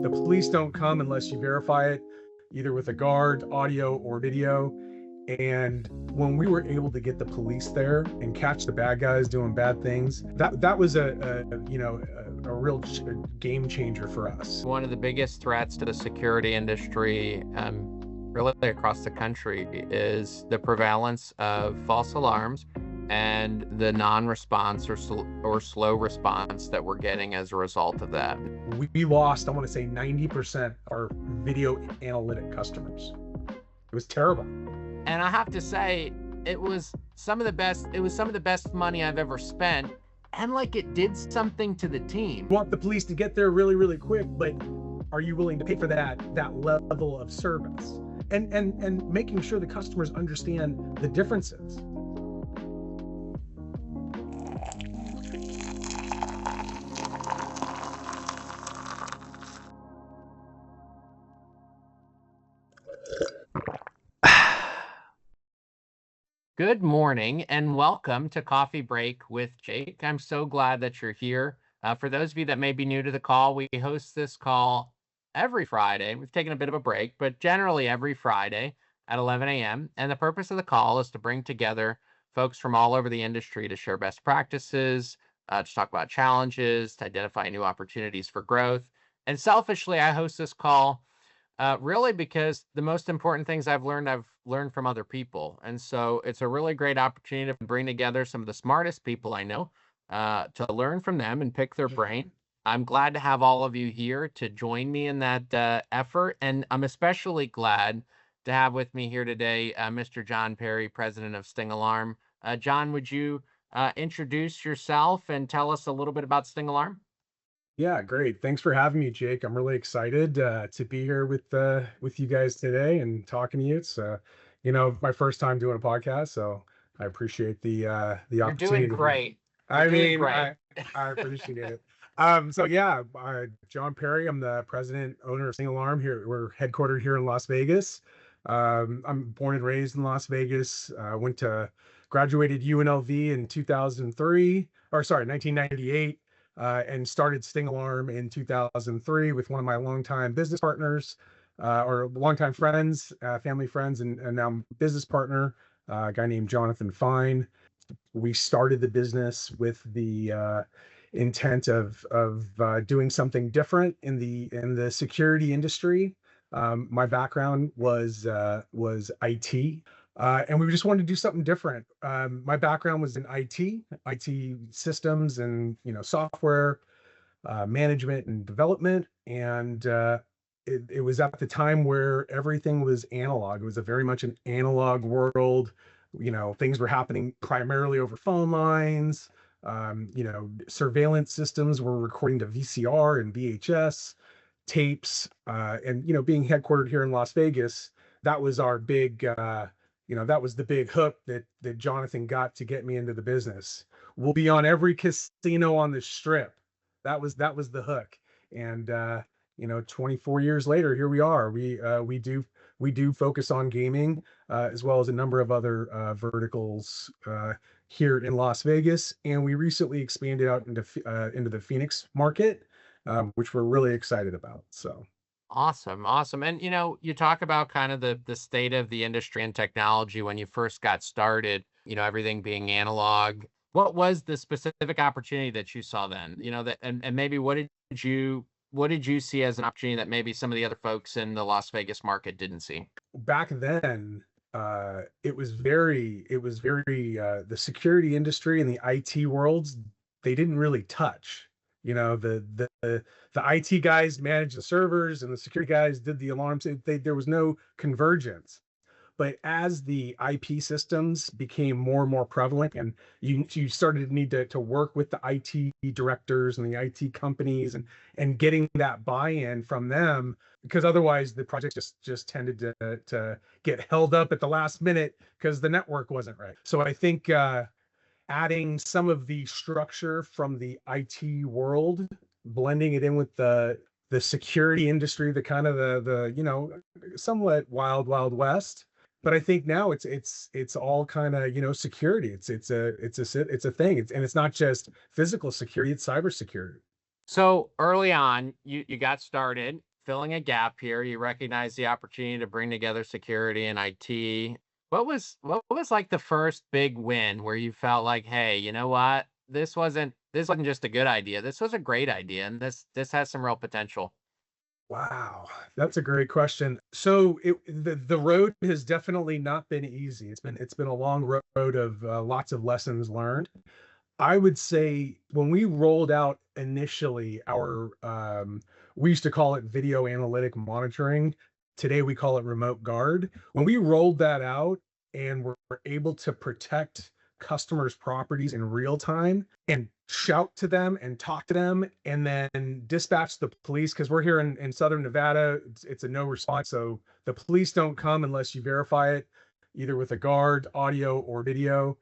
The police don't come unless you verify it, either with a guard, audio, or video. And when we were able to get the police there and catch the bad guys doing bad things, that was a real game changer for us. One of the biggest threats to the security industry, really across the country, is the prevalence of false alarms and the non-response or slow response that we're getting as a result of that. We lost, I want to say 90% our video analytic customers. It was terrible. And I have to say, it was some of the best money I've ever spent. And like, it did something to the team. You want the police to get there really, really quick, but are you willing to pay for that level of service? And making sure the customers understand the differences. Good morning and welcome to Coffee Break with Jake. I'm so glad that you're here. For those of you that may be new to the call, we host this call every Friday. We've taken a bit of a break, but generally every Friday at 11 a.m. And the purpose of the call is to bring together folks from all over the industry to share best practices, to talk about challenges, to identify new opportunities for growth. And selfishly, I host this call really because the most important things I've learned from other people. And so it's a really great opportunity to bring together some of the smartest people I know, to learn from them and pick their brain. I'm glad to have all of you here to join me in that effort. And I'm especially glad to have with me here today, Mr. Jon Perry, president of Sting Alarm. Jon, would you introduce yourself and tell us a little bit about Sting Alarm? Yeah, great. Thanks for having me, Jake. I'm really excited to be here with you guys today and talking to you. It's my first time doing a podcast, so I appreciate the You're doing opportunity. great. You're I doing mean, great. I appreciate it. So yeah, Jon Perry. I'm the president owner of Sting Alarm here. We're headquartered here in Las Vegas. I'm born and raised in Las Vegas. Graduated UNLV in 2003, or sorry, 1998. And started Sting Alarm in 2003 with one of my longtime business partners, or longtime friends, family friends, and now business partner, a guy named Jonathan Fine. We started the business with the intent of doing something different in the security industry. My background was IT. And we just wanted to do something different. My background was in IT systems and software management and development. And it was at the time where everything was analog. It was a very much an analog world. Things were happening primarily over phone lines. Surveillance systems were recording to VCR and VHS tapes. And being headquartered here in Las Vegas, that was our big that was the big hook that Jonathan got to get me into the business. We'll be on every casino on the strip. That was the hook. And 24 years later, here we are. We do focus on gaming, as well as a number of other verticals here in Las Vegas. And we recently expanded out into the Phoenix market, which we're really excited about. So. Awesome. Awesome. And you talk about kind of the state of the industry and technology when you first got started, everything being analog. What was the specific opportunity that you saw then? And maybe what did you see as an opportunity that maybe some of the other folks in the Las Vegas market didn't see? Back then, it was very the security industry and the IT worlds, they didn't really touch. The IT guys managed the servers and the security guys did the alarms. There was no convergence. But as the IP systems became more and more prevalent, and you started to need to work with the IT directors and the IT companies and getting that buy-in from them, because otherwise the projects just tended to get held up at the last minute because the network wasn't right. So I think adding some of the structure from the IT world, blending it in with the security industry, the kind of the somewhat wild west. But I think now it's all kind of security. It's a thing. And it's not just physical security, it's cybersecurity. So early on, you got started filling a gap here. You recognized the opportunity to bring together security and IT. What was like the first big win where you felt like, hey, you know what? This wasn't just a good idea. This was a great idea, and this has some real potential. Wow, that's a great question. So the road has definitely not been easy. It's been a long road of lots of lessons learned. I would say when we rolled out initially we used to call it video analytic monitoring. Today we call it remote guard. When we rolled that out and were able to protect customers' properties in real time and shout to them and talk to them and then dispatch the police, because we're here in Southern Nevada, it's a no response. So the police don't come unless you verify it, either with a guard, audio, or video.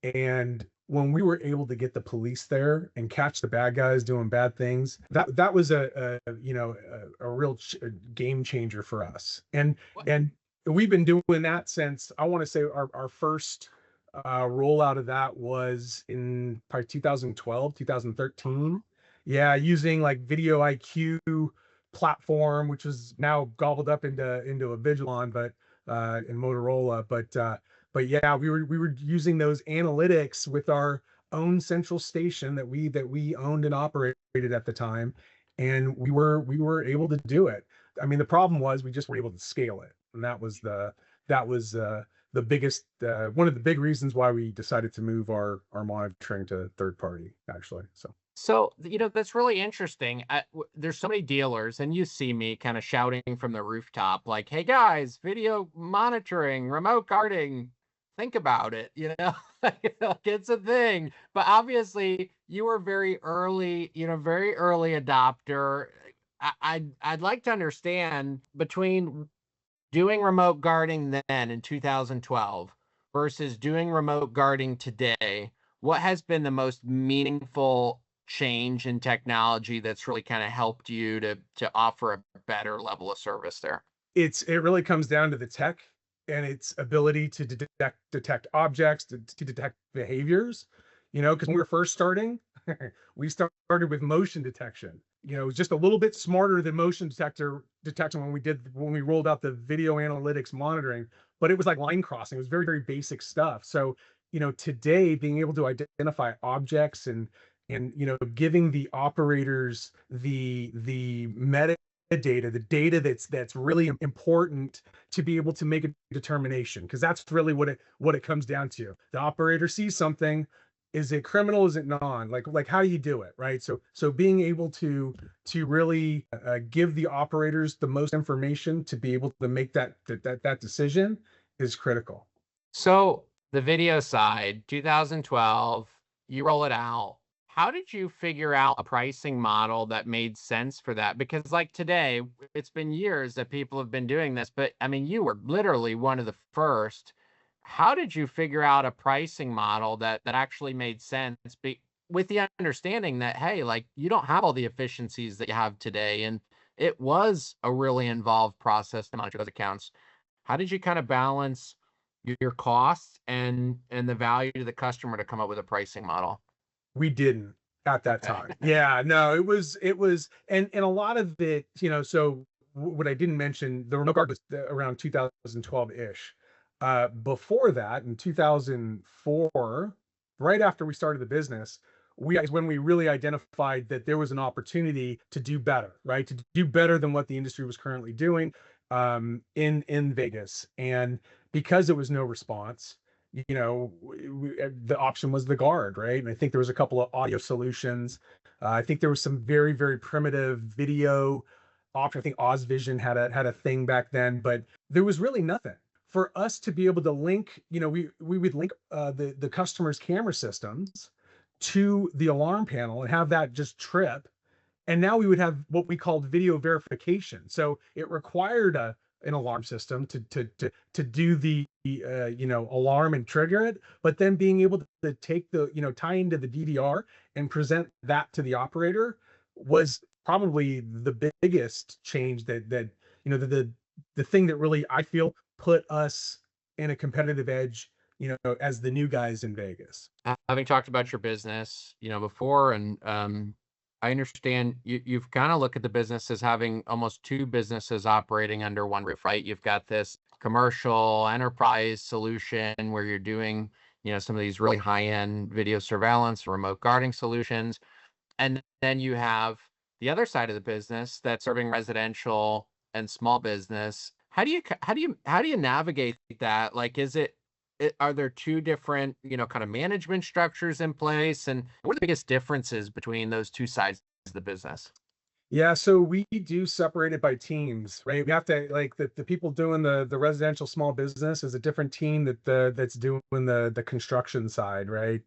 And when we were able to get the police there and catch the bad guys doing bad things, that was a real a game changer for us. And we've been doing that since, I want to say, our first rollout of that was in probably 2012, 2013. Yeah, using like Video IQ platform, which is now gobbled up into a Vigilon, but in Motorola. But yeah, we were using those analytics with our own central station that we owned and operated at the time, and we were able to do it. I mean, the problem was we just weren't able to scale it, and that was the biggest one of the big reasons why we decided to move our monitoring to third party, actually. So So, that's really interesting. There's so many dealers, and you see me kind of shouting from the rooftop, like, "Hey guys, video monitoring, remote guarding, think about it." Like, it's a thing. But obviously, you were very early, very early adopter. I'd like to understand between doing remote guarding then in 2012 versus doing remote guarding today, what has been the most meaningful change in technology that's really kind of helped you to offer a better level of service there? it really comes down to the tech and its ability to detect objects, to detect behaviors. Because when we were first starting, we started with motion detection. It was just a little bit smarter than motion detection when we rolled out the video analytics monitoring, but it was like line crossing. It was very, very basic stuff. So, today being able to identify objects and giving the operators the metadata, the data that's really important to be able to make a determination, because that's really what it comes down to. The operator sees something. Is it criminal? Is it non? Like how do you do it, right? So being able to really give the operators the most information to be able to make that decision is critical. So the video side, 2012, you roll it out. How did you figure out a pricing model that made sense for that? Because like today, it's been years that people have been doing this, but I mean, you were literally one of the first. How did you figure out a pricing model that actually made sense? With the understanding that, hey, like you don't have all the efficiencies that you have today, and it was a really involved process to monitor those accounts. How did you kind of balance your costs and the value to the customer to come up with a pricing model? We didn't at that Okay. time. Yeah, no, it was, and a lot of it, so what I didn't mention, the remote guard was around 2012-ish. Before that, in 2004, right after we started the business, we is when we really identified that there was an opportunity to do better, right? To do better than what the industry was currently doing in Vegas. And because it was no response, the option was the guard, right? And I think there was a couple of audio solutions. I think there was some very, very primitive video option. I think Ozvision had a thing back then, but there was really nothing for us to be able to link. We would link the customer's camera systems to the alarm panel and have that just trip, and now we would have what we called video verification. So it required an alarm system to do the alarm and trigger it, but then being able to take the tie into the DVR and present that to the operator was probably the biggest change that the thing that really, I feel, put us in a competitive edge, as the new guys in Vegas. Having talked about your business, before, and I understand you've kind of looked at the business as having almost two businesses operating under one roof, right? You've got this commercial enterprise solution where you're doing, some of these really high-end video surveillance, remote guarding solutions. And then you have the other side of the business that's serving residential and small business. How do you navigate that? Like, are there two different, kind of management structures in place? And what are the biggest differences between those two sides of the business? Yeah, so we do separate it by teams, right? We have to like the people doing the residential small business is a different team that's doing the construction side, right?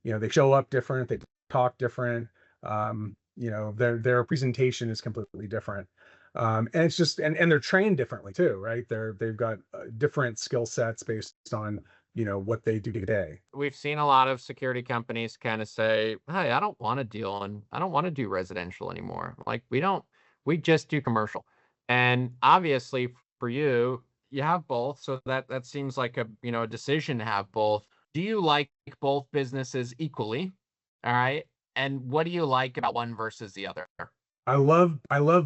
They show up different, they talk different. Their presentation is completely different. And it's just and they're trained differently too, right? They've got different skill sets based on, what they do day to day. We've seen a lot of security companies kind of say, "Hey, I don't want to do residential anymore. Like we just do commercial." And obviously for you, you have both, so that seems like a decision to have both. Do you like both businesses equally? All right. And what do you like about one versus the other? I love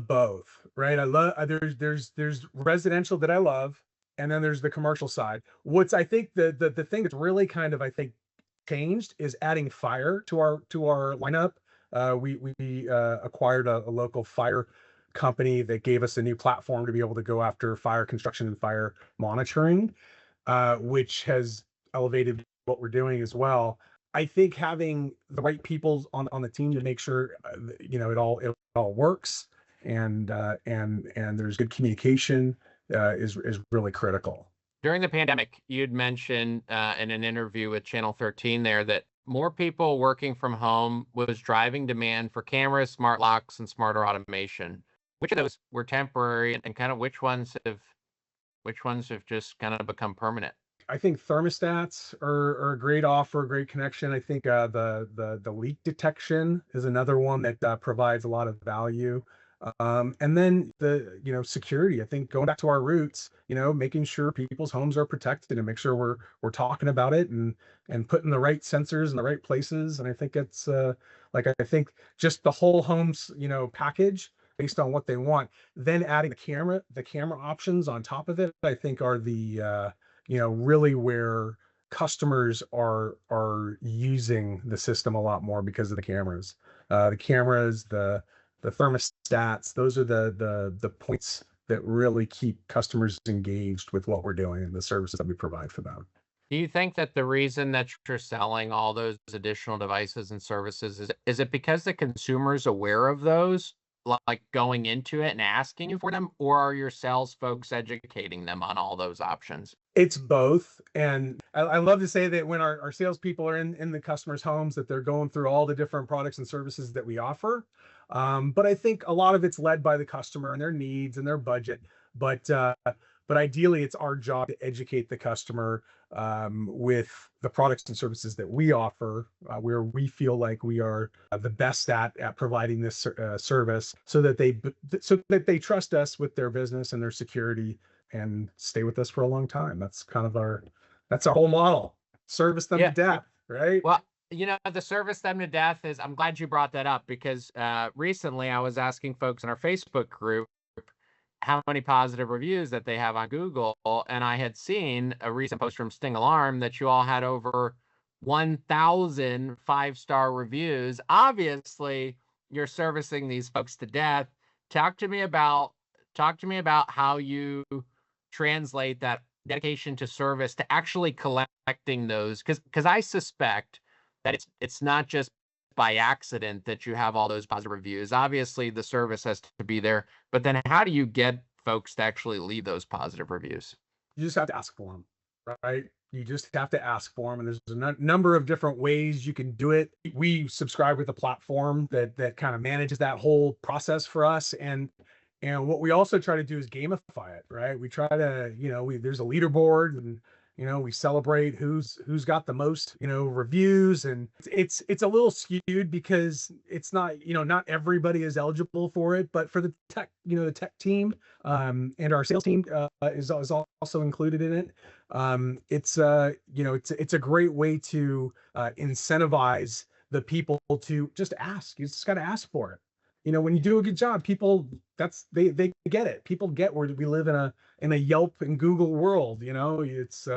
both, right? I love there's residential that I love, and then there's the commercial side. What's I think the thing that's really kind of I think changed is adding fire to our lineup. We acquired a local fire company that gave us a new platform to be able to go after fire construction and fire monitoring, which has elevated what we're doing as well. I think having the right people on the team to make sure it all works and there's good communication is really critical. During the pandemic, you'd mentioned in an interview with Channel 13 there that more people working from home was driving demand for cameras, smart locks, and smarter automation. Which of those were temporary, and kind of which ones have just kind of become permanent? I think thermostats are a great offer, a great connection. I think the leak detection is another one that provides a lot of value. And then the security. I think going back to our roots, making sure people's homes are protected and make sure we're talking about it and putting the right sensors in the right places. And I think it's like I think just the whole homes package based on what they want. Then adding the camera options on top of it, I think are the really where customers are using the system a lot more because of the cameras. The thermostats, those are the points that really keep customers engaged with what we're doing and the services that we provide for them. Do you think that the reason that you're selling all those additional devices and services is it because the consumer's aware of those, like going into it and asking you for them, or are your sales folks educating them on all those options? It's both. And I love to say that when our salespeople are in the customers' homes, that they're going through all the different products and services that we offer. But I think a lot of it's led by the customer and their needs and their budget. But but ideally, it's our job to educate the customer with the products and services that we offer, where we feel like we are the best at providing this service, so that they trust us with their business and their security and stay with us for a long time. That's our whole model. Service them to Yeah. death, right? Well, the service them to death is, I'm glad you brought that up because recently I was asking folks in our Facebook group how many positive reviews that they have on Google. And I had seen a recent post from Sting Alarm that you all had over 1,000 five-star reviews. Obviously, you're servicing these folks to death. Talk to me about how you translate that dedication to service to actually collecting those, because I suspect that it's not just by accident that you have all those positive reviews. Obviously, the service has to be there, but then how do you get folks to actually leave those positive reviews? You just have to ask for them, right? You just have to ask for them, and there's a number of different ways you can do it. We subscribe with a platform that kind of manages that whole process for us, and what we also try to do is gamify it, right? We try to, there's a leaderboard, and we celebrate who's got the most, reviews, and it's a little skewed because it's not everybody is eligible for it, but for the tech team, and our sales team is also included in it. It's a great way to incentivize the people to just ask. You just got to ask for it. When you do a good job, people, they get it. People get where we live in a Yelp and Google world. It's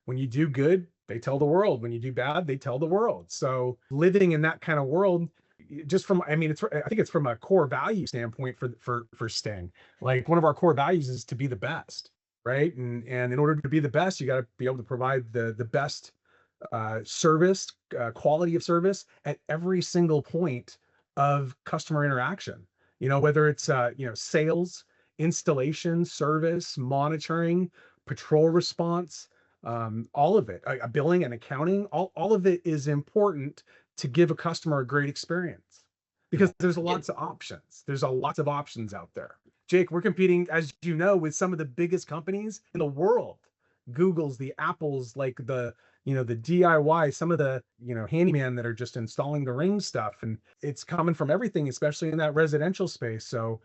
when you do good, they tell the world. When you do bad, they tell the world. So living in that kind of world, just from, I think it's from a core value standpoint for Sting. Like, one of our core values is to be the best, right? And in order to be the best, you got to be able to provide the best service, quality of service at every single point of customer interaction. Whether it's sales, installation, service, monitoring, patrol response, all of it, billing and accounting, all of it is important to give a customer a great experience, because there's lots of options. There's lots of options out there. Jake, we're competing, as you know, with some of the biggest companies in the world. Google's, the Apple's, like the DIY, some of the handyman that are just installing the Ring stuff, and it's coming from everything, especially in that residential space. So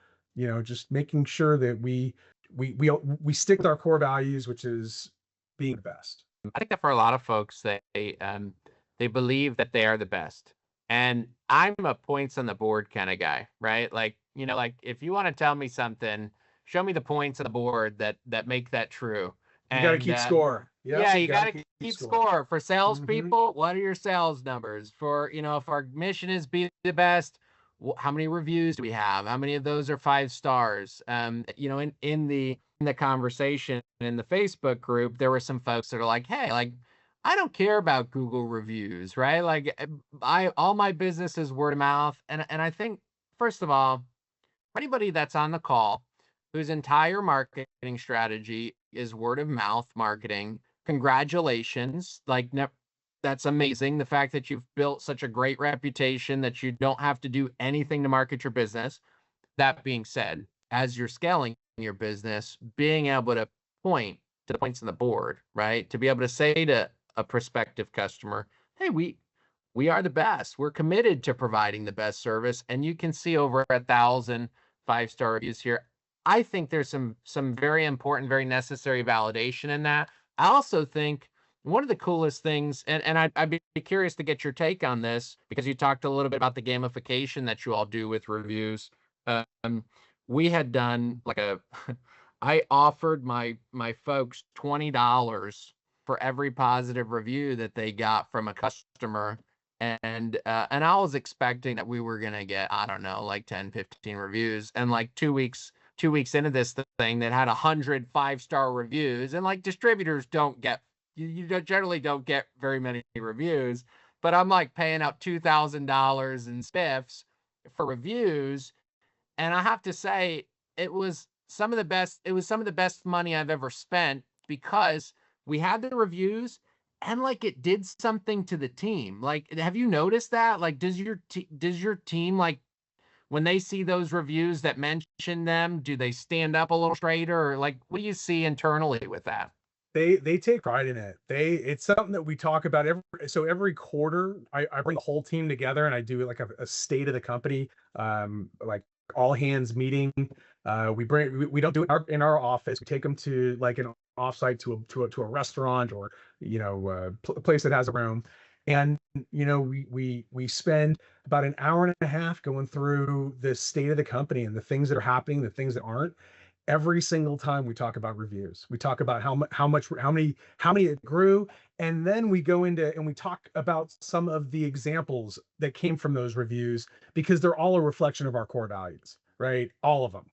just making sure that we stick with our core values, which is being the best. I think that for a lot of folks, they believe that they are the best, and I'm a points on the board kind of guy, right? Like, like, if you want to tell me something, show me the points on the board that make that true. You got to keep score. Yeah, you got to keep score. For salespeople, what are your sales numbers? For, if our mission is be the best, how many reviews do we have? How many of those are 5 stars? In the conversation in the Facebook group, there were some folks that are like, hey, like, I don't care about Google reviews, right? Like, all my business is word of mouth. And I think, first of all, anybody that's on the call whose entire marketing strategy is word of mouth marketing, congratulations. Like, that's amazing. The fact that you've built such a great reputation that you don't have to do anything to market your business. That being said, as you're scaling your business, being able to point to the points on the board, right? To be able to say to a prospective customer, hey, we are the best. We're committed to providing the best service. And you can see over 1,000 5-star reviews here. I think there's some very important, very necessary validation in that. I also think one of the coolest things, and I'd be curious to get your take on this, because you talked a little bit about the gamification that you all do with reviews. We had done like I offered my folks $20 for every positive review that they got from a customer. And I was expecting that we were going to get, I don't know, like 10, 15 reviews. And like 2 weeks into this thing that had 100 5-star reviews, and like distributors don't get, you generally don't get very many reviews, but I'm like paying out $2,000 in spiffs for reviews. And I have to say, it was some of the best money I've ever spent, because we had the reviews and like it did something to the team. Like, have you noticed that? Like, does your team, like, when they see those reviews that mention them, do they stand up a little straighter, or like, what do you see internally with that? They take pride in it. It's something that we talk about every quarter. I bring the whole team together and I do like a state of the company, like all hands meeting. We don't do it in our office. We take them to like an offsite to a restaurant, or a place that has a room, and we spend about an hour and a half going through the state of the company and the things that are happening, the things that aren't. Every single time we talk about reviews, we talk about how many it grew, and then we go into and we talk about some of the examples that came from those reviews, because they're all a reflection of our core values, right? All of them.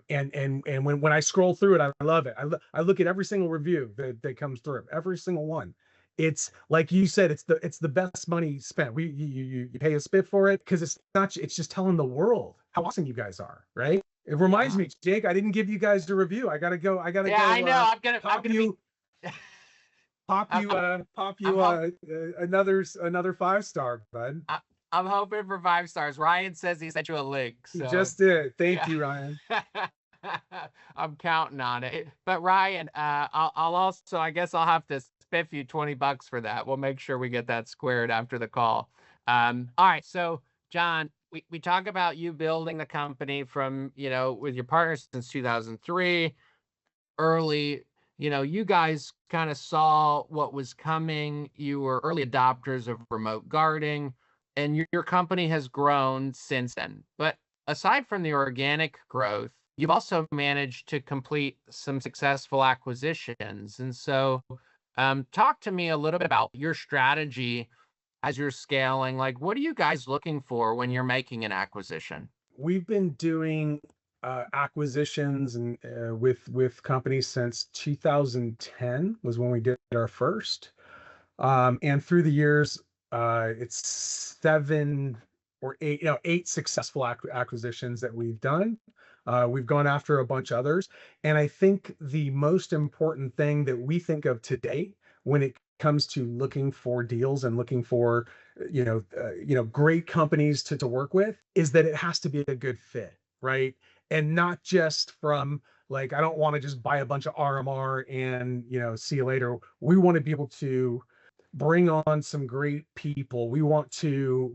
And when I scroll through it, I love it. I look at every single review that comes through, every single one. It's like you said, it's the best money spent. You pay a spiff for it, because it's just telling the world how awesome you guys are, right? It reminds me, Jake, I didn't give you guys the review. I gotta go. I know. I'm gonna pop you another 5-star, bud. I'm hoping for 5 stars. Ryan says he sent you a link. So. He just did. Thank you, Ryan. I'm counting on it. But Ryan, I'll also, I guess I'll have to spiff you $20 for that. We'll make sure we get that squared after the call. All right. So Jon, we talk about you building the company from, with your partners since 2003. Early, you guys kind of saw what was coming. You were early adopters of remote guarding. and your company has grown since then. But aside from the organic growth, you've also managed to complete some successful acquisitions. And so, talk to me a little bit about your strategy as you're scaling. Like, what are you guys looking for when you're making an acquisition? We've been doing acquisitions and with companies since 2010 was when we did our first. And through the years, it's 7 or 8, 8 successful acquisitions that we've done. We've gone after a bunch of others. And I think the most important thing that we think of today when it comes to looking for deals and looking for, great companies to work with is that it has to be a good fit, right? And not just from like, I don't want to just buy a bunch of RMR and, see you later. We want to be able to bring on some great people. We want to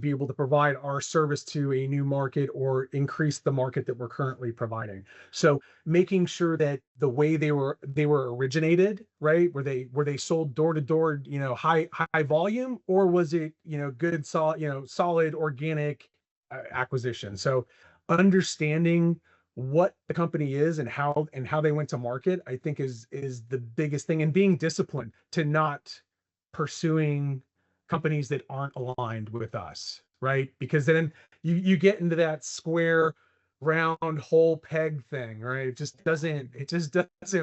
be able to provide our service to a new market or increase the market that we're currently providing. So making sure that the way they were originated, right? Were they sold door to door, high volume, or was it, good, solid organic acquisition? So understanding what the company is and how they went to market, I think is the biggest thing, and being disciplined to not pursuing companies that aren't aligned with us, right? Because then you get into that square, round, hole peg thing, right? It just doesn't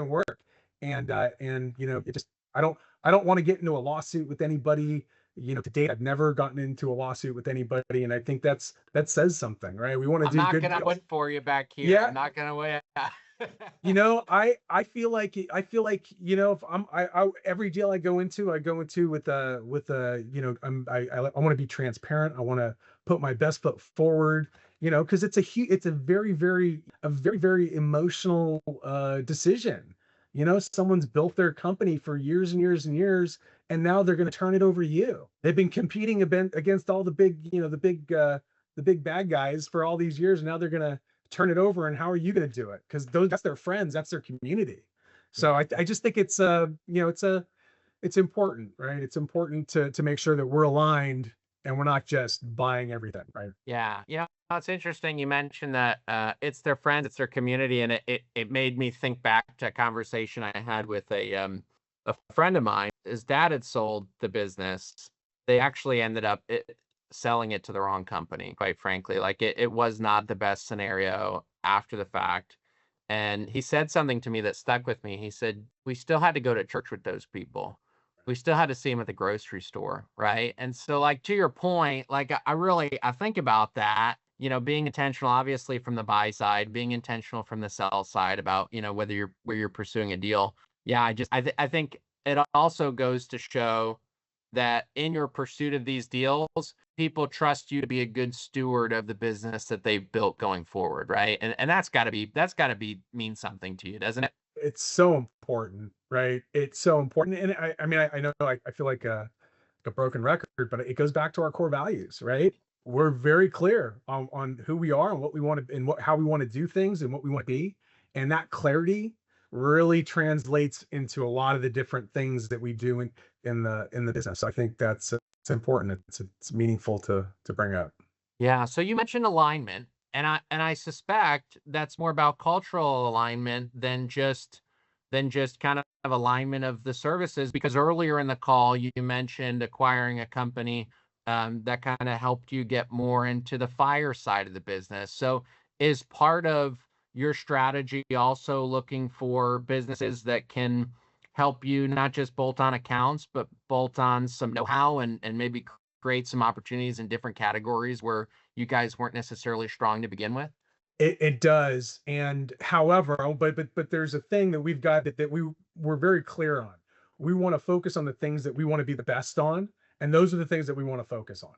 work. And it just I don't want to get into a lawsuit with anybody. To date, I've never gotten into a lawsuit with anybody, and I think that says something, right? We want to I'm do not good gonna deals. wait for you back here. Yeah, I'm not gonna wait. I feel like if I every deal I go into with I want to be transparent. I want to put my best foot forward, because it's a very emotional decision. Someone's built their company for years and years and years, and now they're going to turn it over to you. They've been competing against all the big bad guys for all these years, and now they're going to turn it over. And how are you going to do it? Because that's their friends, that's their community. So I just think it's important, right? It's important to make sure that we're aligned and we're not just buying everything, right? Yeah, it's interesting you mentioned that it's their friends, it's their community, and it made me think back to a conversation I had with a friend of mine. His dad had sold the business. They actually ended up selling it to the wrong company, quite frankly. Like it was not the best scenario after the fact. And he said something to me that stuck with me. He said, "We still had to go to church with those people. We still had to see them at the grocery store, right?" And so, like, to your point, like, I think about that, being intentional, obviously, from the buy side, being intentional from the sell side about, whether where you're pursuing a deal. Yeah, I think it also goes to show that in your pursuit of these deals, people trust you to be a good steward of the business that they've built going forward, right? And that's gotta be mean something to you, doesn't it? It's so important, right? It's so important. And I mean, I know, I feel like a broken record, but it goes back to our core values, right? We're very clear on who we are and what we want to, and how we want to do things and what we want to be. And that clarity really translates into a lot of the different things that we do in the business. So I think it's important. It's meaningful to bring up. Yeah, so you mentioned alignment, and I suspect that's more about cultural alignment than just kind of alignment of the services, because earlier in the call you mentioned acquiring a company that kind of helped you get more into the fire side of the business. So is part of your strategy also looking for businesses that can help you not just bolt on accounts, but bolt on some know-how and maybe create some opportunities in different categories where you guys weren't necessarily strong to begin with? It does. And however, but there's a thing that we've got that we're very clear on. We want to focus on the things that we want to be the best on, and those are the things that we want to focus on.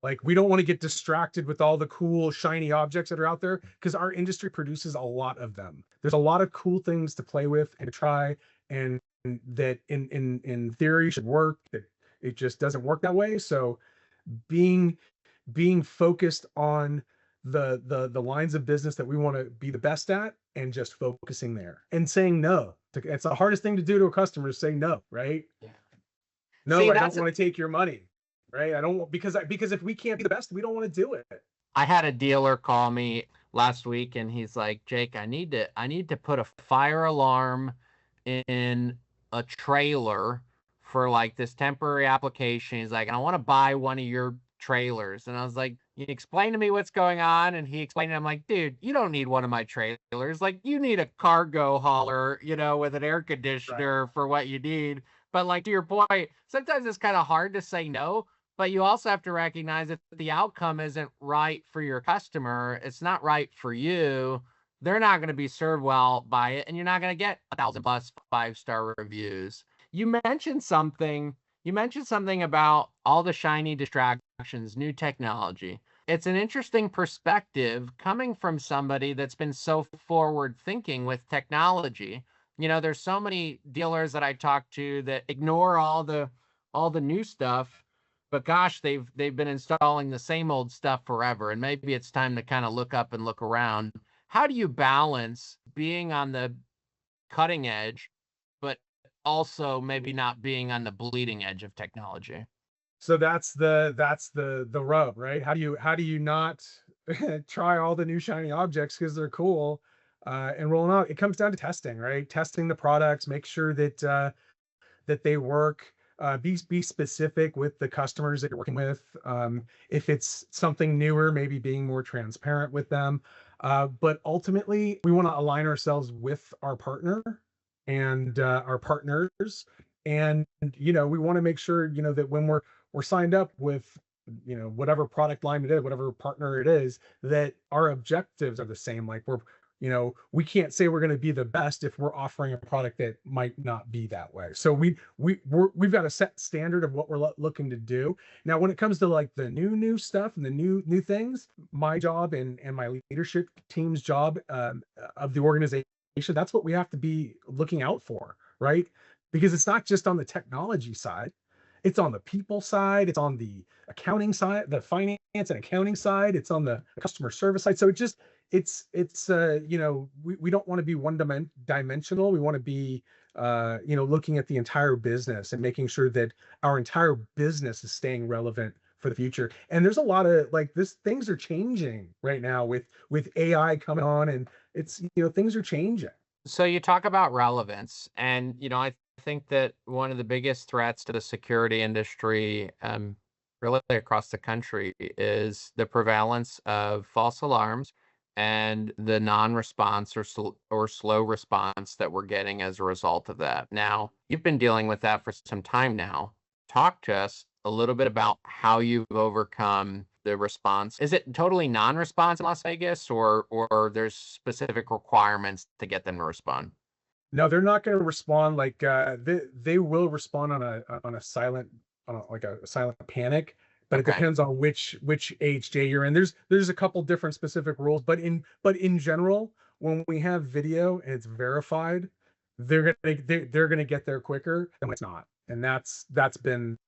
Like, we don't want to get distracted with all the cool shiny objects that are out there, because our industry produces a lot of them. There's a lot of cool things to play with and to try, and that in theory should work, that it just doesn't work that way. So being being focused on the lines of business that we want to be the best at, and just focusing there and saying no. It's the hardest thing to do to a customer, is say no, right? Yeah. No, See, I don't that's want to take your money. right? I don't, because if we can't be the best, we don't want to do it. I had a dealer call me last week and he's like, Jake, I need to put a fire alarm in a trailer for like this temporary application. He's like, I want to buy one of your trailers. And I was like, you explain to me what's going on. And he explained, I'm like, dude, you don't need one of my trailers. Like, you need a cargo hauler, with an air Right. conditioner for what you need. But like to your point, sometimes it's kind of hard to say no, but you also have to recognize if the outcome isn't right for your customer, it's not right for you, they're not going to be served well by it, and you're not going to get 1,000 plus 5-star reviews. You mentioned something. You mentioned something about all the shiny distractions, new technology. It's an interesting perspective coming from somebody that's been so forward thinking with technology. There's so many dealers that I talk to that ignore all the new stuff, but gosh, they've been installing the same old stuff forever, and maybe it's time to kind of look up and look around. How do you balance being on the cutting edge, but also maybe not being on the bleeding edge of technology? So that's the rub, right? How do you not try all the new shiny objects because they're cool, and rolling out? It comes down to testing, right? Testing the products, make sure that they work. Be specific with the customers that you're working with. If it's something newer, maybe being more transparent with them. But ultimately, we want to align ourselves with our partner and our partners, and we want to make sure that when we're signed up with whatever product line it is, whatever partner it is, that our objectives are the same. Like we can't say we're going to be the best if we're offering a product that might not be that way. So we've got a set standard of what we're looking to do. Now, when it comes to like the new stuff and the new things, my job and my leadership team's job, of the organization, that's what we have to be looking out for, right? Because it's not just on the technology side, it's on the people side, it's on the accounting side, the finance and accounting side, it's on the customer service side. So we don't want to be dimensional. We want to be looking at the entire business and making sure that our entire business is staying relevant for the future. And there's a lot of like this things are changing right now with AI coming on, and it's things are changing. So you talk about relevance, and I think that one of the biggest threats to the security industry, really across the country, is the prevalence of false alarms and the non-response or slow response that we're getting as a result of that. Now, you've been dealing with that for some time now. Talk to us a little bit about how you've overcome the response. Is it totally non-response in Las Vegas, or there's specific requirements to get them to respond? No, they're not going to respond like they will respond on a silent, like a silent panic, but it Okay. depends on which HJ you're in. There's a couple different specific rules, but in general, when we have video and it's verified, they're gonna get there quicker than when it's not, and that's been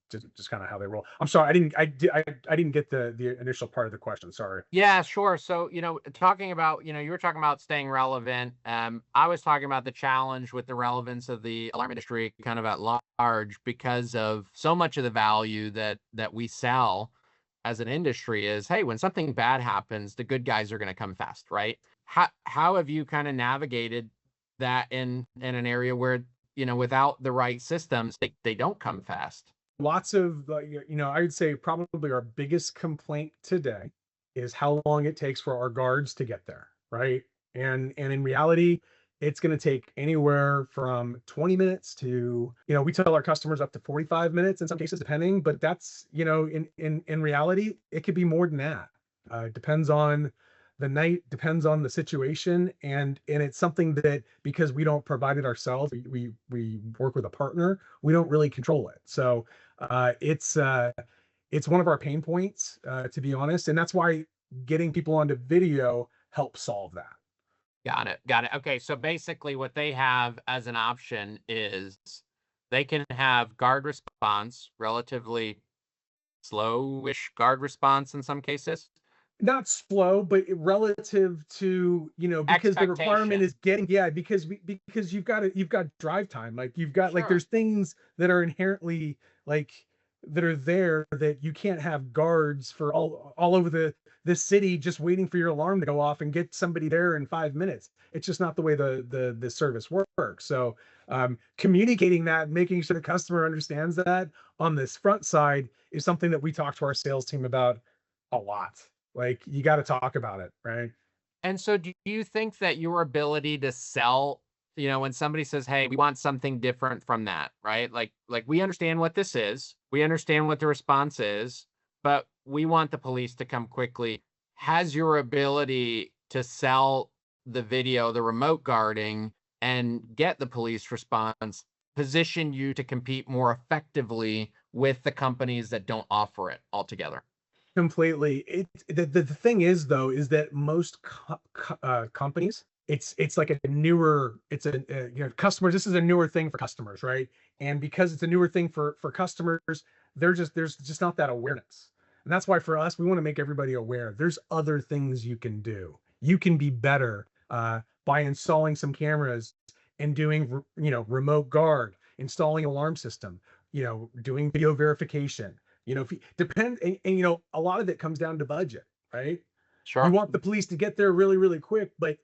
just kind of how they roll. I'm sorry, I didn't get the initial part of the question. Sorry. Yeah, sure. So, talking about, you were talking about staying relevant. I was talking about the challenge with the relevance of the alarm industry kind of at large, because of so much of the value that we sell as an industry is, hey, when something bad happens, the good guys are going to come fast, right? How have you kind of navigated that in an area where, without the right systems, they don't come fast? Lots of I would say probably our biggest complaint today is how long it takes for our guards to get there, right? And in reality, it's going to take anywhere from 20 minutes to, we tell our customers up to 45 minutes in some cases, depending, but that's, in reality, it could be more than that. Depends on the night, depends on the situation, and it's something that, because we don't provide it ourselves, we work with a partner, we don't really control it. So it's one of our pain points, to be honest, and that's why getting people onto video helps solve that. Got it. Got it. Okay. So basically, what they have as an option is they can have guard response, relatively slowish guard response in some cases. Not slow, but relative to, because the requirement Expectation. is getting, yeah, because you've got drive time, like you've got, like, Sure. there's things that are inherently like that are there, that you can't have guards for all over the city just waiting for your alarm to go off and get somebody there in 5 minutes. It's just not the way the service works. So communicating that, making sure the customer understands that on this front side is something that we talk to our sales team about a lot. Like, you got to talk about it, right? And so do you think that your ability to sell, when somebody says, "Hey, we want something different from that," right? Like we understand what this is. We understand what the response is, but we want the police to come quickly. Has your ability to sell the video, the remote guarding, and get the police response position you to compete more effectively with the companies that don't offer it altogether? Completely. The thing is, though, is that most companies, it's like a newer, it's a, customers. This is a newer thing for customers, right? And because it's a newer thing for customers, there's just not that awareness. And that's why for us, we want to make everybody aware. There's other things you can do. You can be better by installing some cameras and doing, remote guard, installing an alarm system, doing video verification. If you depend, and a lot of it comes down to budget, right? You Sure. want the police to get there really, really quick, but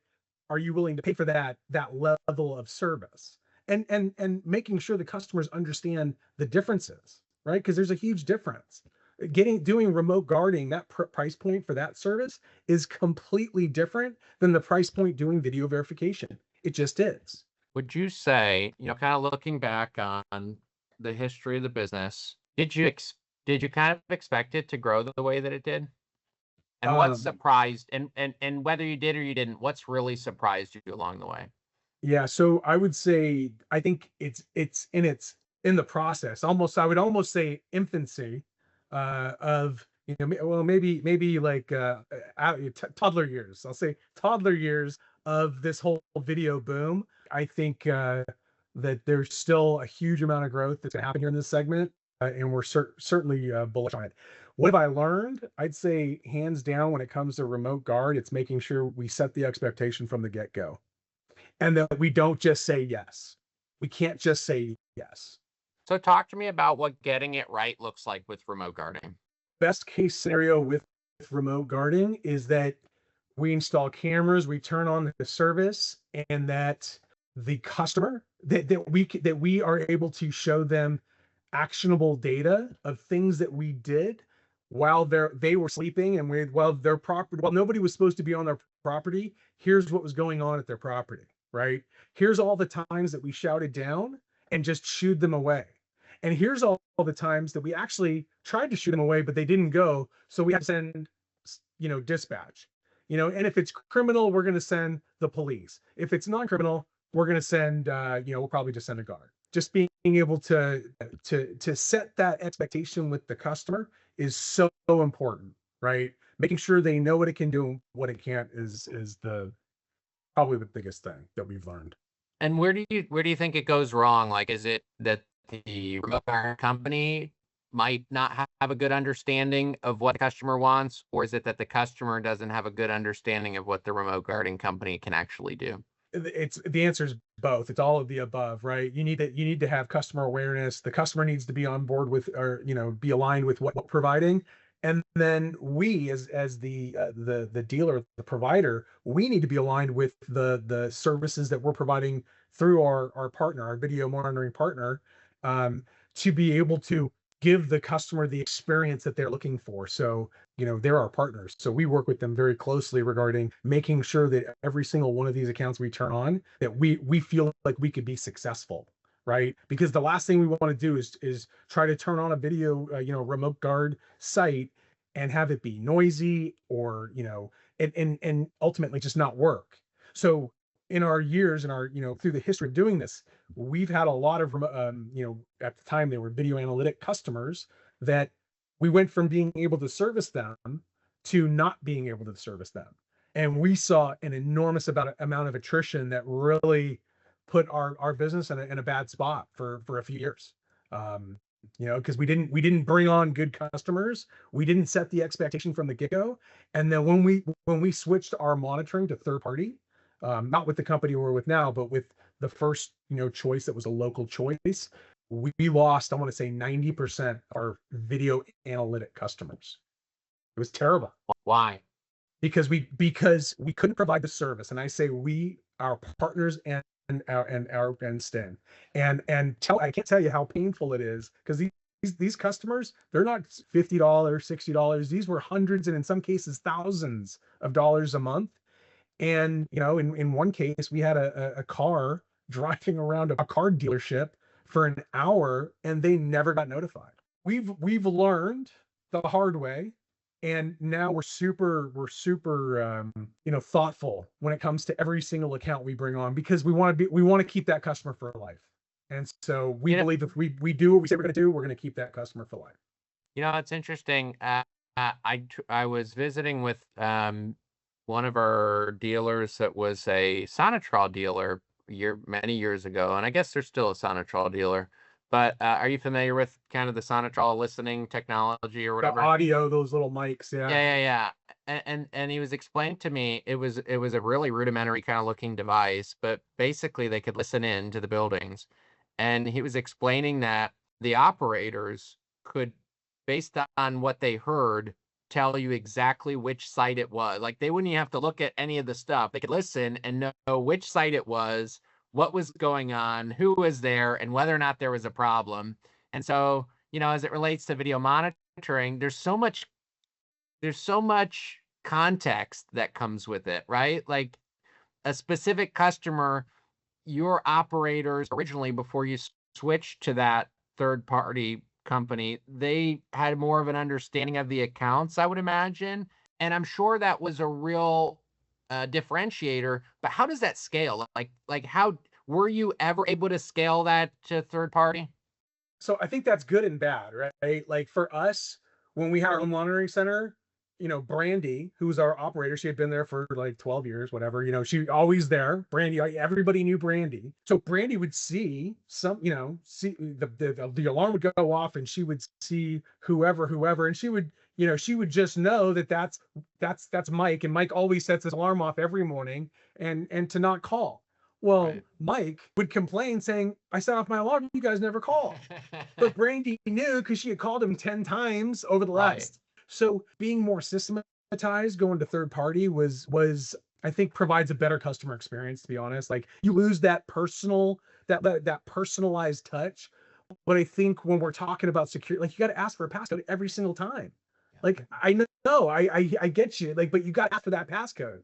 are you willing to pay for that level of service? And making sure the customers understand the differences, right? Because there's a huge difference. Doing remote guarding, that price point for that service is completely different than the price point doing video verification. It just is. Would you say, kind of looking back on the history of the business, did you kind of expect it to grow the way that it did? And what Um, surprised, and whether you did or you didn't, what's really surprised you along the way? Yeah, so I would say, I think it's in the process. Almost, I would almost say infancy of, well, maybe like toddler years. I'll say toddler years of this whole video boom. I think that there's still a huge amount of growth that's gonna happen here in this segment, and we're certainly bullish on it. What have I learned? I'd say hands down, when it comes to remote guard, it's making sure we set the expectation from the get-go, and that we don't just say yes. We can't just say yes. So talk to me about what getting it right looks like with remote guarding. Best case scenario with remote guarding is that we install cameras, we turn on the service, and that the customer, that we are able to show them actionable data of things that we did while they were sleeping, and while their property, while nobody was supposed to be on their property. Here's what was going on at their property, right? Here's all the times that we shouted down and just shooed them away. And here's all the times that we actually tried to shoot them away, but they didn't go. So we had to send, dispatch. And if it's criminal, we're going to send the police. If it's non-criminal, we're going to send, we'll probably just send a guard. Just being able to set that expectation with the customer is so important, right? Making sure they know what it can do and what it can't is the probably the biggest thing that we've learned. And where do you think it goes wrong? Like, is it that the remote guarding company might not have a good understanding of what the customer wants, or is it that the customer doesn't have a good understanding of what the remote guarding company can actually do? It's the answer is both. It's all of the above, right? You need to have customer awareness. The customer needs to be on board with, or be aligned with what we're providing. And then we, as the dealer, the provider, we need to be aligned with the services that we're providing through our partner, our video monitoring partner, um, to be able to give the customer the experience that they're looking for. So, they're our partners. So we work with them very closely regarding making sure that every single one of these accounts we turn on, that we feel like we could be successful, right? Because the last thing we want to do is try to turn on a video, remote guard site and have it be noisy, or, and ultimately just not work. So in our years, and our, through the history of doing this, we've had a lot of, at the time they were video analytic customers, that we went from being able to service them to not being able to service them. And we saw an enormous amount of attrition that really put our business in a bad spot for a few years. Um, because we didn't bring on good customers. We didn't set the expectation from the get-go. And then when we switched our monitoring to third party, not with the company we're with now, but with the first, choice that was a local choice, we lost, I want to say 90% of our video analytic customers. It was terrible Why? because we couldn't provide the service. And I say we, our partners and Sten. I can't tell you how painful it is because these customers, they're not $50, $60. These were hundreds and in some cases thousands of dollars a month. And in one case, we had a car driving around a car dealership for an hour, and they never got notified. We've learned the hard way, and now we're super thoughtful when it comes to every single account we bring on because we want to keep that customer for life. And so we believe if we do what we say we're going to do, we're going to keep that customer for life. It's interesting. I was visiting with one of our dealers that was a Sonatrol dealer many years ago, and I guess there's still a Sonatrol dealer. But are you familiar with kind of the Sonatrol listening technology or whatever? The audio, those little mics, yeah. Yeah. And he was explaining to me it was a really rudimentary kind of looking device, but basically they could listen in to the buildings. And he was explaining that the operators could, based on what they heard, tell you exactly which site it was. Like they wouldn't even have to look at any of the stuff. They could listen and know which site it was, what was going on, who was there, and whether or not there was a problem. And so, as it relates to video monitoring, there's so much context that comes with it, right? Like a specific customer, your operators originally, before you switched to that third party company, they had more of an understanding of the accounts, I would imagine. And I'm sure that was a real differentiator, but how does that scale? Like how were you ever able to scale that to third party? So I think that's good and bad, right? Like for us, when we had our own monitoring center, Brandy, who's our operator, she had been there for like 12 years, whatever, she always there. Brandy, everybody knew Brandy. So Brandy would see see the alarm would go off and she would see whoever, and she would just know that that's Mike, and Mike always sets his alarm off every morning and to not call. Well, Right. Mike would complain saying, I set off my alarm, you guys never call. But Brandy knew because she had called him 10 times over the Right. last. So being more systematized, going to third party was I think provides a better customer experience, to be honest. Like you lose that that personalized touch. But I think when we're talking about security, like you got to ask for a passcode every single time. Like I know, I get you. Like, but you got to ask for that passcode.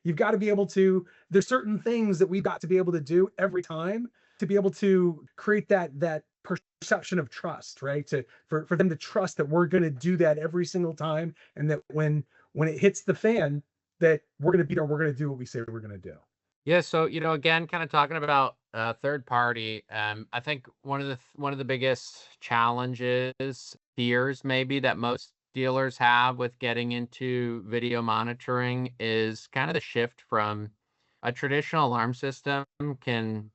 You've got to be able to, there's certain things that we've got to be able to do every time to be able to create that perception of trust, right? For them to trust that we're going to do that every single time. And that when it hits the fan, that we're going to be there, we're going to do what we say we're going to do. Yeah, so again, kind of talking about third party, I think one of the biggest challenges, fears maybe that most dealers have with getting into video monitoring is kind of the shift from a traditional alarm system can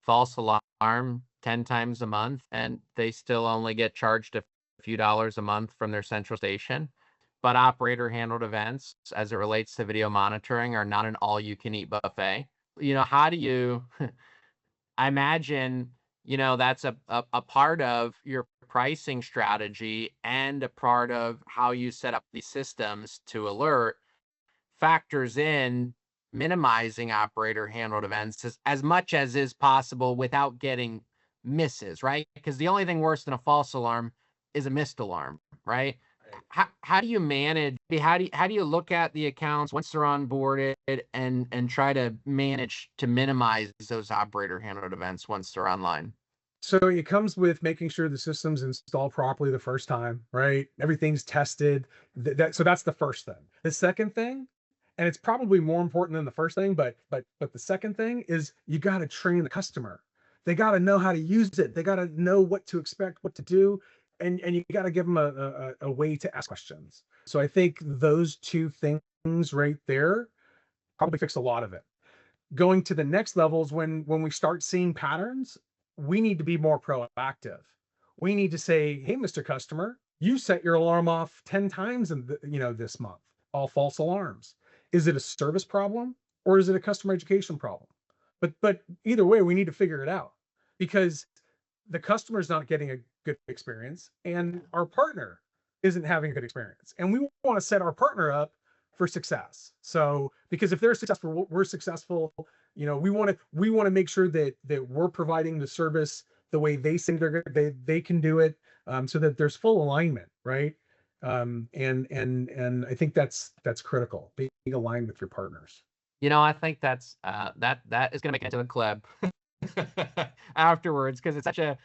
false alarm 10 times a month and they still only get charged a few dollars a month from their central station. But operator handled events as it relates to video monitoring are not an all you can eat buffet. How do you, I imagine, that's a part of your pricing strategy and a part of how you set up these systems to alert factors in minimizing operator handled events as much as is possible without getting misses, right? Because the only thing worse than a false alarm is a missed alarm, right? How do you manage? How do you look at the accounts once they're onboarded and try to manage to minimize those operator handled events once they're online? So it comes with making sure the system's installed properly the first time, right? Everything's tested. So that's the first thing. The second thing, and it's probably more important than the first thing, but the second thing is you got to train the customer. They got to know how to use it. They got to know what to expect, what to do, and you got to give them a way to ask questions. So I think those two things right there probably fix a lot of it. Going to the next levels, when we start seeing patterns, we need to be more proactive. We need to say, hey, Mr. Customer, you set your alarm off 10 times in this month, all false alarms. Is it a service problem or is it a customer education problem? But either way, we need to figure it out, because the customer's not getting a good experience, and our partner isn't having a good experience. And we want to set our partner up for success. So because if they're successful, we're successful. You know, we want to make sure that we're providing the service the way they think they can do it, so that there's full alignment, right? And I think that's critical, being aligned with your partners. I think that's that is gonna make it into the clip afterwards, because it's such a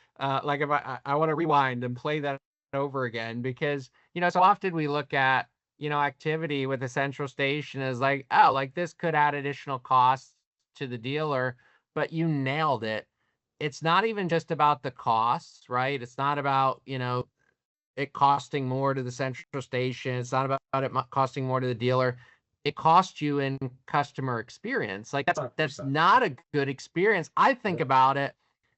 like, if I want to rewind and play that over again, because so often we look at activity with a central station as like, oh, like this could add additional costs to the dealer, but you nailed it. It's not even just about the costs, right? It's not about it costing more to the central station. It's not about it costing more to the dealer. It costs you in customer experience. Like, that's 100%. not a good experience. I think Yeah. about it.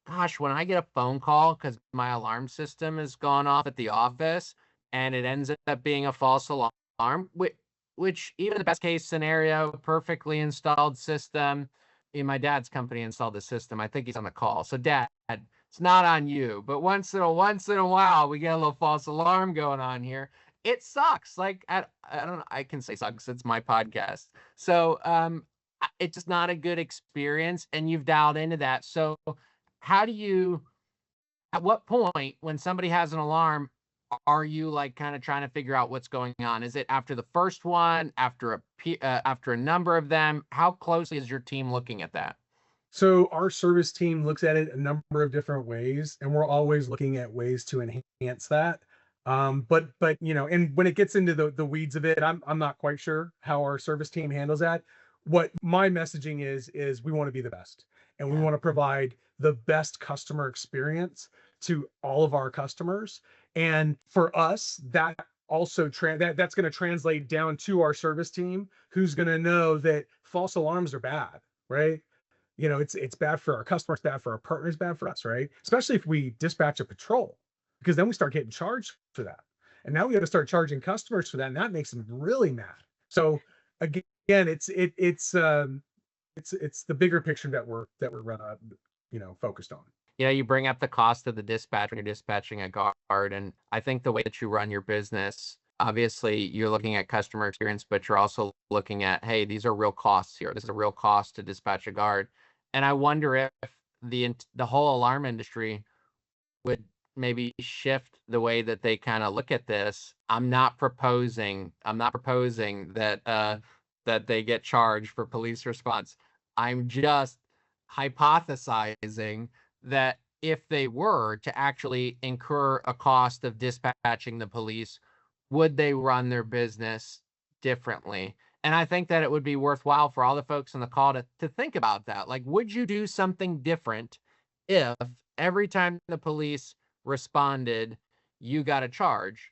Gosh, when I get a phone call because my alarm system has gone off at the office and it ends up being a false alarm, which even the best case scenario, perfectly installed system. My dad's company installed the system. I think he's on the call. So, Dad, it's not on you, but once in a while, we get a little false alarm going on here. It sucks. Like, I don't know. I can say sucks. It's my podcast. So, it's just not a good experience, and you've dialed into that. So, how do you? At what point, when somebody has an alarm, are you like kind of trying to figure out what's going on? Is it after the first one, after after a number of them? How closely is your team looking at that? So our service team looks at it a number of different ways, and we're always looking at ways to enhance that. But and when it gets into the weeds of it, I'm not quite sure how our service team handles that. What my messaging is we want to be the best, and we Yeah. want to provide the best customer experience to all of our customers. And for us, that also that's going to translate down to our service team, who's going to know that false alarms are bad, right? It's bad for our customers, bad for our partners, bad for us, right? Especially if we dispatch a patrol, because then we start getting charged for that. And now we got to start charging customers for that. And that makes them really mad. So again, it's the bigger picture that we're focused on. You bring up the cost of the dispatch when you're dispatching a guard. And I think the way that you run your business, obviously you're looking at customer experience, but you're also looking at, hey, these are real costs here. This is a real cost to dispatch a guard. And I wonder if the whole alarm industry would maybe shift the way that they kind of look at this. I'm not proposing that they get charged for police response. I'm just hypothesizing that if they were to actually incur a cost of dispatching the police, would they run their business differently? And I think that it would be worthwhile for all the folks on the call to think about that. Like, would you do something different if every time the police responded, you got a charge?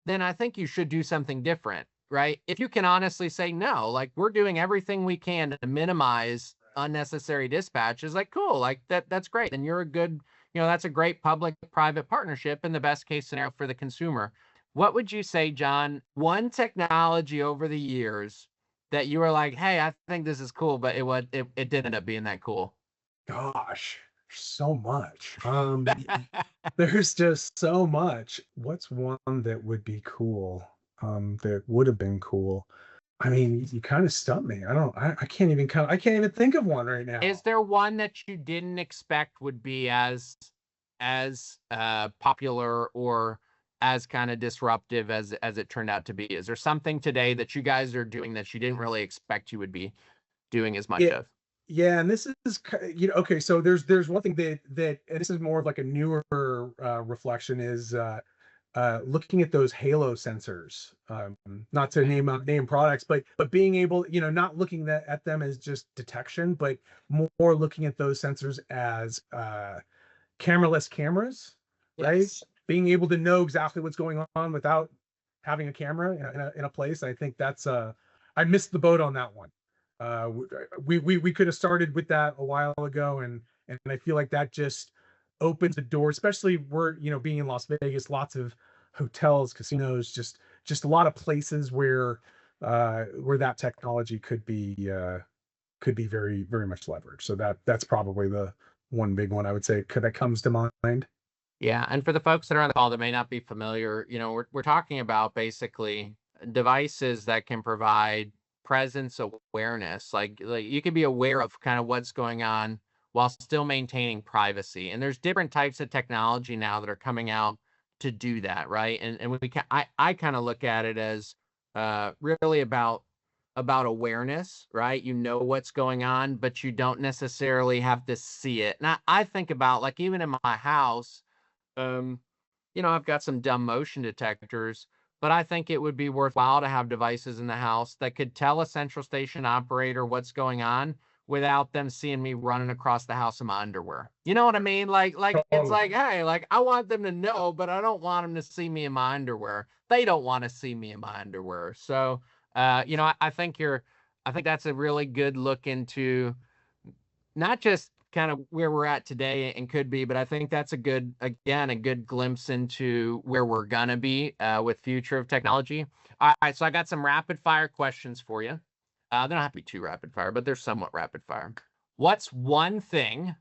Then I think you should do something different, right? If you can honestly say no, like, we're doing everything we can to minimize unnecessary dispatches, like, cool, like that's great. And you're a good, that's a great public-private partnership in the best case scenario for the consumer. What would you say, Jon, one technology over the years that you were like, hey, I think this is cool, but it didn't end up being that cool? Gosh, so much. There's just so much. What's one that would be cool? That would have been cool. I mean, you kind of stumped me. I can't even I can't even think of one right Is now. there one that you didn't expect would be as popular or as kind of disruptive as it turned out to be? Is there something today that you guys are doing that you didn't really expect you would be doing as much Yeah, of? yeah, and this is okay. So there's one thing that and this is more of like a newer reflection is looking at those halo sensors. Not to name products, but being able, not looking at them as just detection, but more looking at those sensors as cameraless cameras, right? Yes. Being able to know exactly what's going on without having a camera in a place. I think that's I missed the boat on that one. We could have started with that a while ago, and I feel like that just opens the door, especially being in Las Vegas, lots of hotels, casinos, just a lot of places where that technology could be very very much leveraged. So that's probably one big one I would say that comes to mind. Yeah, and for the folks that are on the call that may not be familiar, we're talking about basically devices that can provide presence awareness. Like you can be aware of kind of what's going on while still maintaining privacy. And there's different types of technology now that are coming out to do that, right? And I kind of look at it as really about awareness, right? You know what's going on, but you don't necessarily have to see it. And I think about, like, even in my house, um, I've got some dumb motion detectors, but I think it would be worthwhile to have devices in the house that could tell a central station operator what's going on without them seeing me running across the house in my underwear. You know what I mean? Like it's Totally. like, hey, like I want them to know, but I don't want them to see me in my underwear. They don't want to see me in my underwear. So, I think that's a really good look into not just kind of where we're at today and could be, but I think that's a good glimpse into where we're gonna be with future of technology. All right, so I got some rapid fire questions for you. They don't have to be too rapid fire, but they're somewhat rapid fire. What's one thing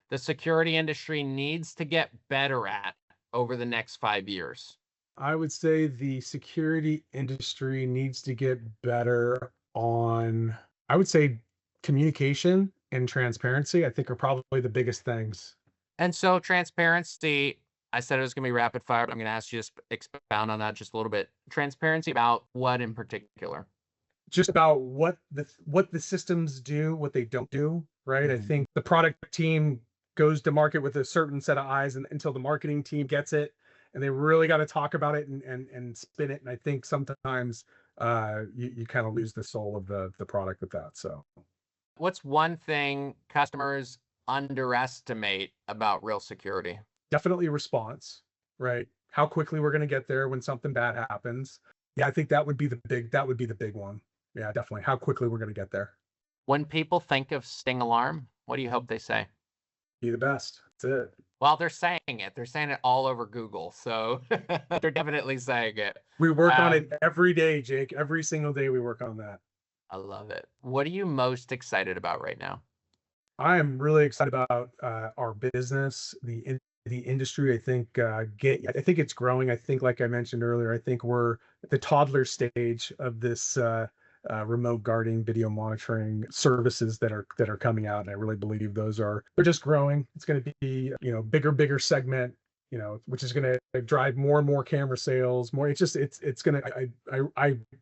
the security industry needs to get better at over the next 5 years? I would say the security industry needs to get better on, I would say, communication and transparency, I think are probably the biggest things. And so transparency, I said it was gonna be rapid fire, but I'm gonna ask you to expound on that just a little bit. Transparency about what in particular? Just about what the systems do, what they don't do, right? I Mhm. think the product team goes to market with a certain set of eyes and until the marketing team gets it, and they really got to talk about it and spin it. And I think sometimes you kind of lose the soul of the product with that. So What's one thing customers underestimate about real security? definitely response, right? How quickly we're going to get there when something bad happens. Yeah, I think that would be the big one. Yeah, definitely. How quickly we're going to get there. When people think of Sting Alarm, what do you hope they say? Be the best. That's it. Well, they're saying it. They're saying it all over Google, so they're definitely saying it. We work on Um, it every day, Jake. Every single day we work on that. I love it. What are you most excited about right now? I am really excited about our business, the industry. I think it's growing. I think, like I mentioned earlier, I think we're at the toddler stage of this remote guarding, video monitoring services that are coming out. And I really believe they're just growing. It's going to be bigger segment. Which is going to drive more and more camera sales. More. It's going to.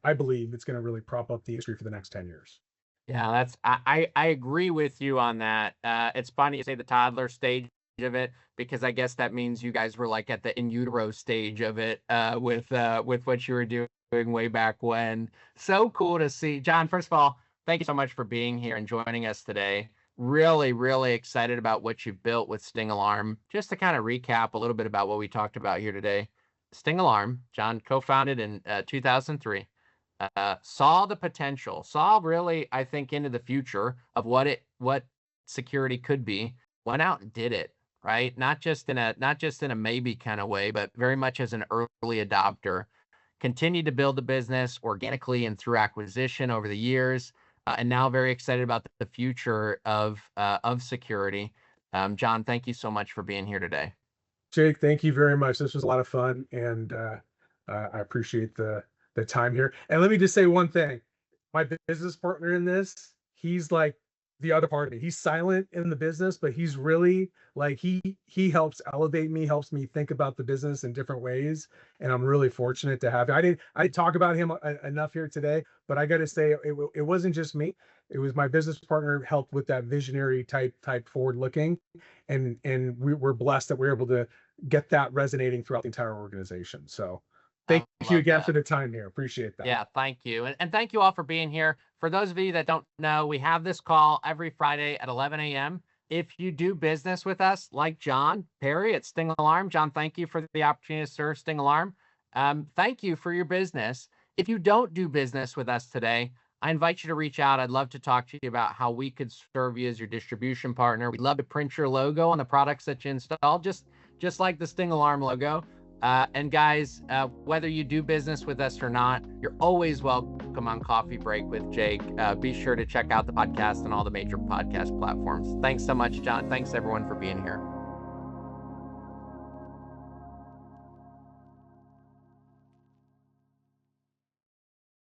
I believe it's going to really prop up the industry for the next 10 years. Yeah, I agree with you on that. It's funny you say the toddler stage of it because I guess that means you guys were like at the in utero stage of it with what you were doing way back when. So cool to see. John, first of all, thank you so much for being here and joining us today. Really, really excited about what you've built with Sting Alarm. Just to kind of recap a little bit about what we talked about here today. Sting Alarm, John co-founded in 2003, saw the potential, saw really, I think, into the future of what security could be, went out and did it, right? Not just in a maybe kind of way, but very much as an early adopter. Continued to build the business organically and through acquisition over the years, and now very excited about the future of security. John, thank you so much for being here today. Jake, thank you very much. This was a lot of fun, and I appreciate the time here. And let me just say one thing: my business partner in this, he's like the other part of me. He's silent in the business, but he's really like he helps elevate me, helps me think about the business in different ways, and I'm really fortunate to have him. I didn't talk about him enough here today, but I got to say it wasn't just me. It was my business partner helped with that visionary type forward looking, and we're blessed that we're able to get that resonating throughout the entire organization. So thank I you love again for that. the time here. Appreciate that. Yeah, thank you. And thank you all for being here. For those of you that don't know, we have this call every Friday at 11 a.m. If you do business with us, like Jon Perry at Sting Alarm, John, thank you for the opportunity to serve Sting Alarm. Thank you for your business. If you don't do business with us today, I invite you to reach out. I'd love to talk to you about how we could serve you as your distribution partner. We'd love to print your logo on the products that you install, just like the Sting Alarm logo. And guys, whether you do business with us or not, you're always welcome on Coffee Break with Jake. Be sure to check out the podcast on all the major podcast platforms. Thanks so much, Jon. Thanks everyone for being here.